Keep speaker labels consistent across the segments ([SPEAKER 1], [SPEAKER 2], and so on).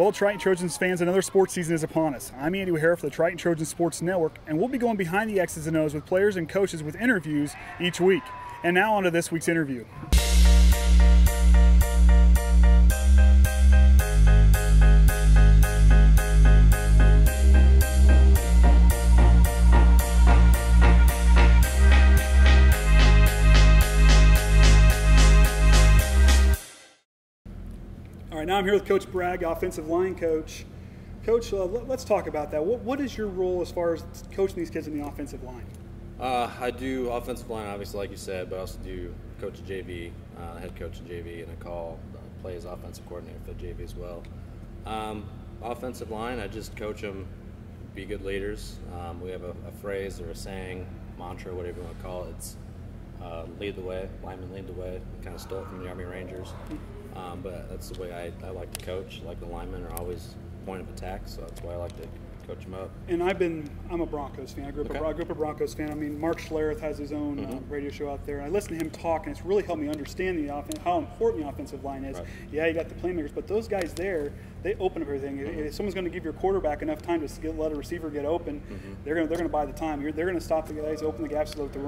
[SPEAKER 1] Well, Triton Trojans fans, another sports season is upon us. I'm Andy O'Hara for the Triton Trojans Sports Network, and we'll be going behind the X's and O's with players and coaches with interviews each week. And now on to this week's interview. All right, now I'm here with Coach Bragg, offensive line coach. Coach, let's talk about that. What is your role as far as coaching these kids in the offensive line?
[SPEAKER 2] I do offensive line, obviously, like you said, but I also do coach of JV, head coach of JV, and I call plays offensive coordinator for the JV as well. Offensive line, I just coach them, be good leaders. We have a phrase or a saying, mantra, whatever you want to call it. It's lead the way, linemen lead the way. We kind of stole it from the Army Rangers. But that's the way I like to coach. Like the linemen are always point of attack, so that's why I like to coach them up.
[SPEAKER 1] And I'm a Broncos fan. I grew up a Broncos fan. I mean, Mark Schlereth has his own radio show out there. I listen to him talk, and it's really helped me understand the offense, how important the offensive line is. Right. Yeah, you got the playmakers, but those guys there, they open up everything. If someone's going to give your quarterback enough time to let a receiver get open, they're going to buy the time. They're going to stop the guys, open the gaps, let the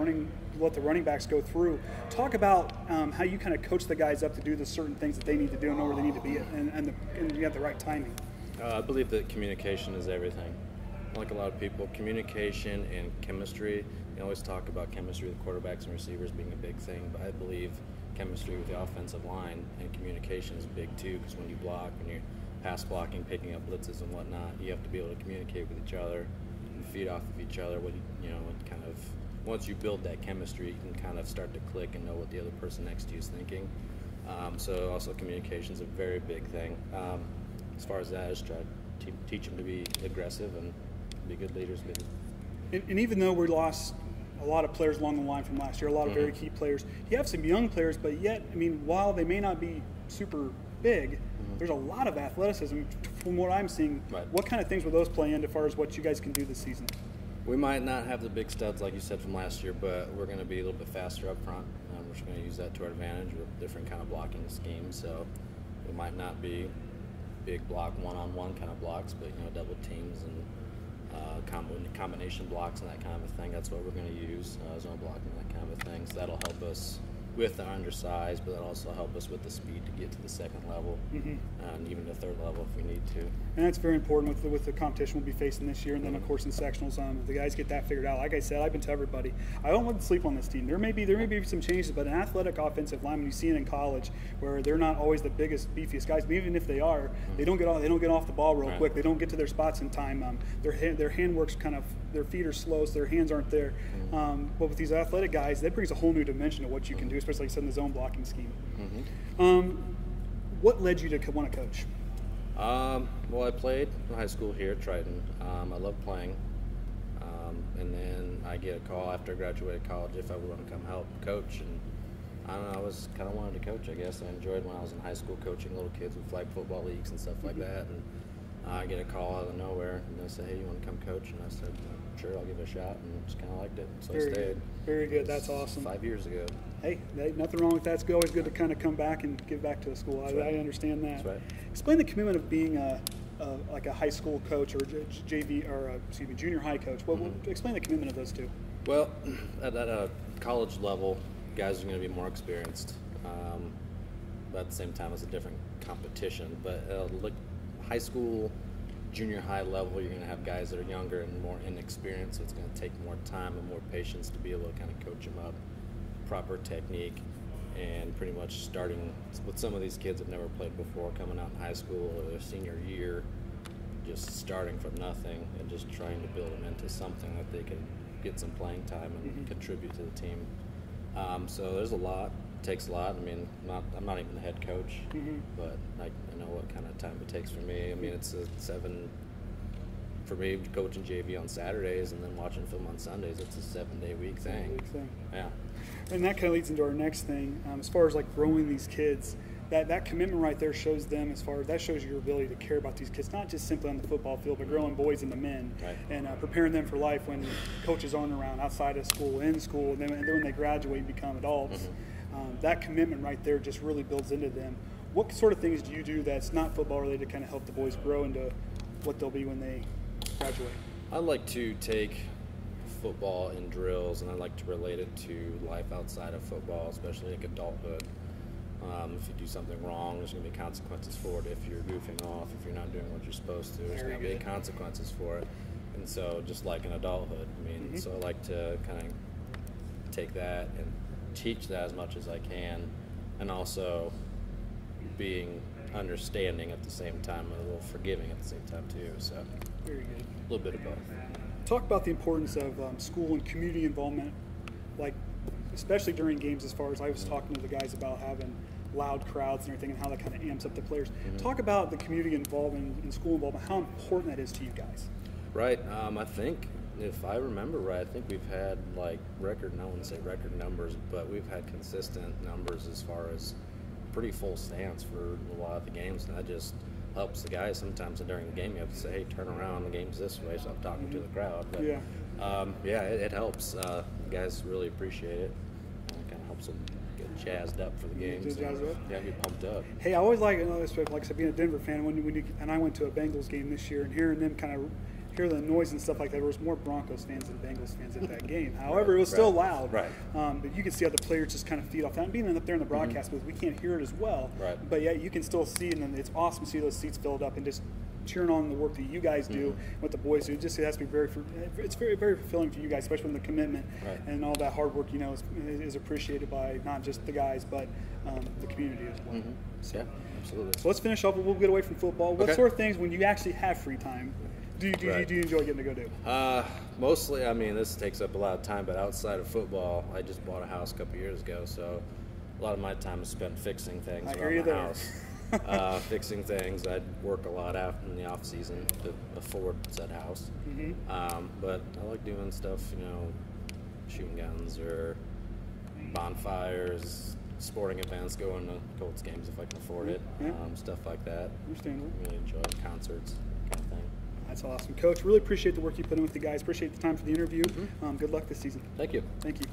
[SPEAKER 1] running backs go through. Talk about how you kind of coach the guys up to do the certain things that they need to do and know where they need to be, and you have the right timing.
[SPEAKER 2] I believe that communication is everything. Like a lot of people, communication and chemistry. You always talk about chemistry with quarterbacks and receivers being a big thing, but I believe chemistry with the offensive line and communication is big too, because when you block, when you're pass blocking, picking up blitzes and whatnot, you have to be able to communicate with each other and feed off of each other. Once you build that chemistry, you can kind of start to click and know what the other person next to you is thinking. So also communication is a very big thing. As far as that, I just try to teach them to be aggressive and be good leaders.
[SPEAKER 1] And even though we lost a lot of players along the line from last year, a lot of very key players, you have some young players, but yet, I mean, while they may not be super big, there's a lot of athleticism from what I'm seeing. Right. What kind of things will those play in as far as what you guys can do this season?
[SPEAKER 2] We might not have the big studs like you said from last year, but we're going to be a little bit faster up front. We're just going to use that to our advantage with different kind of blocking schemes. So we might not be big block one-on-one kind of blocks, but double teams and combination blocks and that kind of a thing. That's what we're going to use, zone blocking, that kind of a thing. So that'll help us with the undersized, but that'll also help us with the speed to get to the second level and even the third level if we need to.
[SPEAKER 1] And that's very important with the competition we'll be facing this year, and then of course in sectionals, the guys get that figured out. Like I said, I've been to everybody. I don't want to sleep on this team. There may be some changes, but an athletic offensive lineman, you see it in college, where they're not always the biggest, beefiest guys. But even if they are, they don't get off the ball real quick. They don't get to their spots in time. Their hand works their feet are slow, so their hands aren't there. But with these athletic guys, that brings a whole new dimension to what you can do, especially like I said in the zone blocking scheme. What led you to want to coach?
[SPEAKER 2] Well, I played in high school here at Triton. I love playing. And then I get a call after I graduated college if I would want to come help coach. And I don't know, I was kind of wanted to coach, I guess. I enjoyed when I was in high school coaching little kids with flag football leagues and stuff like that. And I get a call out of nowhere, and they say, "Hey, you want to come coach?" And I said, "Sure, I'll give it a shot," and just kind of liked it. So I stayed.
[SPEAKER 1] Very good. That's awesome.
[SPEAKER 2] 5 years ago.
[SPEAKER 1] Hey, nothing wrong with that. It's always good to kind of come back and give back to the school. I understand that.
[SPEAKER 2] That's right.
[SPEAKER 1] Explain the commitment of being like a high school coach or JV or junior high coach. Explain the commitment of those two.
[SPEAKER 2] Well, at a college level, guys are going to be more experienced, but at the same time, it's a different competition. But high school, junior high level, you're going to have guys that are younger and more inexperienced, so it's going to take more time and more patience to be able to kind of coach them up, proper technique, and pretty much starting with some of these kids that have never played before, coming out in high school or their senior year, just starting from nothing and just trying to build them into something that they can get some playing time and contribute to the team. So there's a lot. Takes a lot. I mean, I'm not even the head coach, but I know what kind of time it takes for me. I mean, it's for me, coaching JV on Saturdays and then watching film on Sundays. It's a 7-day week thing. Yeah.
[SPEAKER 1] And that kind of leads into our next thing, as far as like growing these kids. That commitment right there shows them that shows your ability to care about these kids, not just simply on the football field, but growing boys into men, and preparing them for life when coaches aren't around, outside of school, in school, and then when they graduate and become adults. That commitment right there just really builds into them. What sort of things do you do that's not football related to kind of help the boys grow into what they'll be when they graduate?
[SPEAKER 2] I like to take football in drills, and I like to relate it to life outside of football, especially like adulthood. If you do something wrong, there's going to be consequences for it. If you're goofing off, if you're not doing what you're supposed to, there's going to be consequences for it. And so just like in adulthood, I mean, so I like to kind of take that and teach that as much as I can, and also being understanding at the same time and a little forgiving at the same time too. So
[SPEAKER 1] very good.
[SPEAKER 2] A little bit of both.
[SPEAKER 1] Talk about the importance of school and community involvement, like especially during games. As far as I was talking to the guys about having loud crowds and everything, and how that kind of amps up the players. Talk about the community involvement and school involvement, how important that is to you guys.
[SPEAKER 2] Right. I think, if I remember right, I think we've had like record, I wouldn't say record numbers, but we've had consistent numbers as far as pretty full stands for a lot of the games, and that just helps the guys. Sometimes during the game you have to say, hey, turn around, the game's this way, so I'm talking to the crowd. But it helps. The guys really appreciate it. It kind of helps them get jazzed up for the games. Get pumped up.
[SPEAKER 1] Hey, I always like I said, being a Denver fan, and I went to a Bengals game this year, and hearing them kind of hear the noise and stuff like that. There was more Broncos fans than Bengals fans at that game. However, it was still loud.
[SPEAKER 2] Right.
[SPEAKER 1] But you can see how the players just kind of feed off that. And being up there in the broadcast booth, we can't hear it as well.
[SPEAKER 2] Right.
[SPEAKER 1] But yeah, you can still see it, and it's awesome to see those seats filled up and just cheering on the work that you guys do, what the boys do. It has to be it's very, very fulfilling for you guys, especially when the commitment and all that hard work, is appreciated by not just the guys, but the community as well. So,
[SPEAKER 2] yeah, absolutely.
[SPEAKER 1] So let's finish up. We'll get away from football. What sort of things, when you actually have free time, do you enjoy getting to go do?
[SPEAKER 2] Mostly, I mean, this takes up a lot of time, but outside of football, I just bought a house a couple years ago, so a lot of my time is spent fixing things around the house. Fixing things. I'd work a lot out in the off season to afford said house. But I like doing stuff, shooting guns or bonfires, sporting events, going to Colts games if I can afford it, stuff like that.
[SPEAKER 1] Understandable.
[SPEAKER 2] Really enjoy concerts, kind of thing.
[SPEAKER 1] That's awesome. Coach, really appreciate the work you put in with the guys. Appreciate the time for the interview. Good luck this season.
[SPEAKER 2] Thank you.
[SPEAKER 1] Thank you.